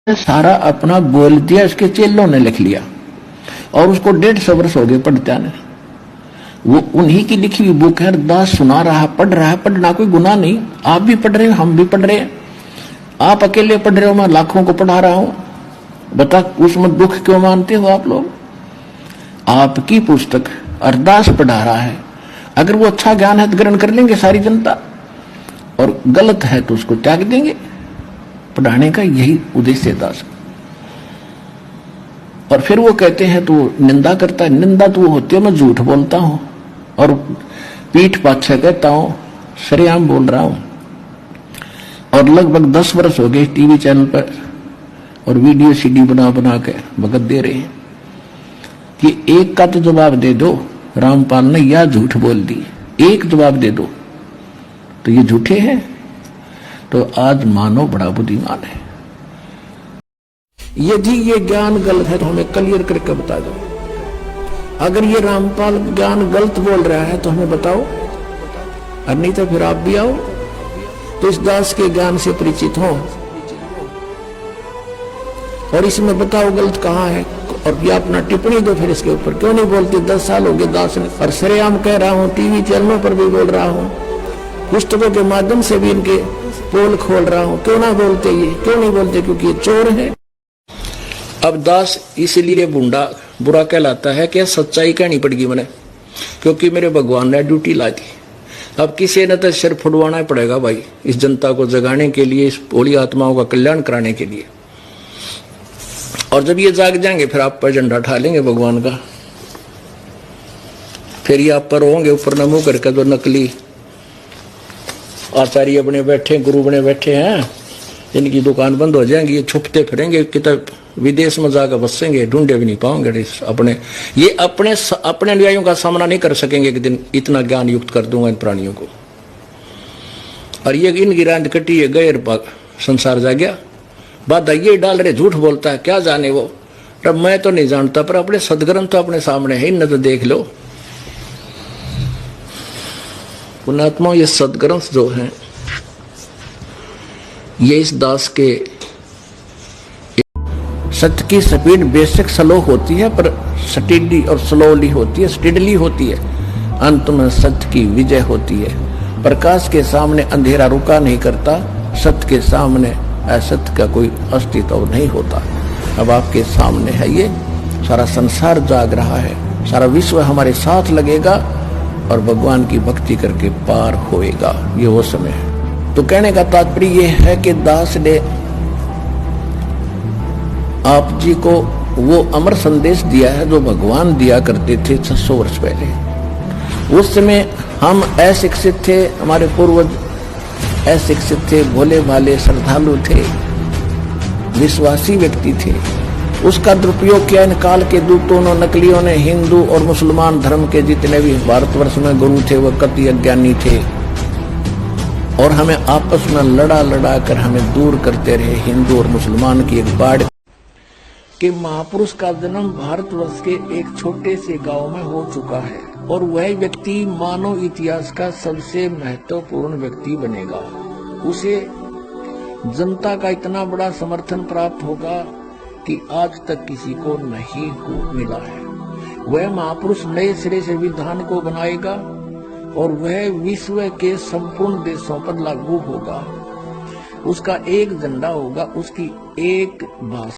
सारा अपना बोल दिया, इसके चेलों ने लिख लिया और उसको 150 वर्ष हो गए पढ़ते ने। वो उन्हीं की लिखी हुई बुक है, दास सुना रहा, पढ़ रहा है। पढ़ना कोई गुनाह नहीं, आप भी पढ़ रहे हो, हम भी पढ़ रहे हैं। आप अकेले पढ़ रहे हो, मैं लाखों को पढ़ा रहा हूं। बता उसमें दुख क्यों मानते हो आप लोग? आपकी पुस्तक अरदास पढ़ा रहा है, अगर वो अच्छा ज्ञान है तो ग्रहण कर लेंगे सारी जनता, और गलत है तो उसको त्याग देंगे। पढ़ाने का यही उद्देश्य है दास। और फिर वो कहते हैं तो निंदा करता है। निंदा तो वो होती है मैं झूठ बोलता हूं और पीठ पाछे कहता हूं, सरेआम बोल रहा हूं। और लगभग 10 वर्ष हो गए टीवी चैनल पर और वीडियो सीडी बना बना के भगत दे रहे हैं कि एक का तो जवाब दे दो। रामपाल ने यह झूठ बोल दी, एक जवाब दे दो तो ये झूठे हैं। तो आज मानो बड़ा बुद्धिमान है। यदि ये ज्ञान गलत है तो हमें क्लियर करके बता दो। अगर ये रामपाल ज्ञान गलत बोल रहा है तो हमें बताओ, और नहीं तो फिर आप भी आओ तो इस दास के ज्ञान से परिचित हो और इसमें बताओ गलत कहाँ है, और ये अपना टिप्पणी दो फिर इसके ऊपर। क्यों नहीं बोलती? 10 साल हो गए दास ने, और सरेआम कह रहा हूं, टीवी चैनलों पर भी बोल रहा हूं, पुस्तकों के माध्यम से भी इनके पोल खोल रहा हूं। क्यों ना बोलते? ये क्यों नहीं बोलते? क्योंकि ये चोर है। अब दास इसलिए बुंडा बुरा कहलाता है कि सच्चाई कहनी पड़ेगी मैंने, क्योंकि मेरे भगवान ने ड्यूटी ला दी। अब किसी ने तो सिर फुड़वाना ही पड़ेगा भाई, इस जनता को जगाने के लिए, इस भोली आत्माओं का कल्याण कराने के लिए। और जब ये जाग जाएंगे फिर आप पर झंडा उठा लेंगे भगवान का। फिर ये आप पर होंगे ऊपर न मुंह करके, जो नकली आचार्य बने बैठे, गुरु बने बैठे हैं, इनकी दुकान बंद हो जाएंगी। ये छुपते फिरेंगे, कितने विदेश में जाकर बसेंगे, ढूंढे भी नहीं पाओगे। अपने अनुयायियों का सामना नहीं कर सकेंगे। एक दिन इतना ज्ञान युक्त कर दूंगा इन प्राणियों को। और ये इनकी रांद कटी है, गैर संसार जा गया। बात ये डाल रहे, झूठ बोलता है, क्या जाने वो। तब मैं तो नहीं जानता, पर अपने सदग्रंथ तो अपने सामने है, इन तो देख लो। पुण्यात्माओं, ये सदग्रंथ जो हैं ये इस दास के सत्य की स्पीड बेसिक स्लो होती है, पर स्टेडी और स्लोली होती है, स्टेडली होती है। अंत में सत्य की विजय होती है। प्रकाश के सामने अंधेरा रुका नहीं करता, सत्य के सामने असत्य का कोई अस्तित्व नहीं होता। अब आपके सामने है, ये सारा संसार जाग रहा है, सारा विश्व हमारे साथ लगेगा और भगवान की भक्ति करके पार होएगा। ये वो समय है। तो कहने का तात्पर्य ये है कि दास ने आप जी को वो अमर संदेश दिया है जो भगवान दिया करते थे 600 वर्ष पहले। उस समय हम अशिक्षित थे, हमारे पूर्वज अशिक्षित थे, भोले भाले श्रद्धालु थे, विश्वासी व्यक्ति थे। उसका दुरुपयोग किया इन काल के दूतों ने, नकलियों ने। हिंदू और मुसलमान धर्म के जितने भी भारतवर्ष में गुरु थे वो कति अज्ञानी थे और हमें आपस में लड़ा लड़ा कर हमें दूर करते रहे। हिंदू और मुसलमान की एक बाढ़ कि महापुरुष का जन्म भारतवर्ष के एक छोटे से गांव में हो चुका है और वह व्यक्ति मानव इतिहास का सबसे महत्वपूर्ण व्यक्ति बनेगा। उसे जनता का इतना बड़ा समर्थन प्राप्त होगा कि आज तक किसी को नहीं मिला है। वह महापुरुष नए सिरे से विधान को बनाएगा और वह विश्व के संपूर्ण देशों पर लागू होगा। उसका एक झंडा होगा, उसकी एक भाषा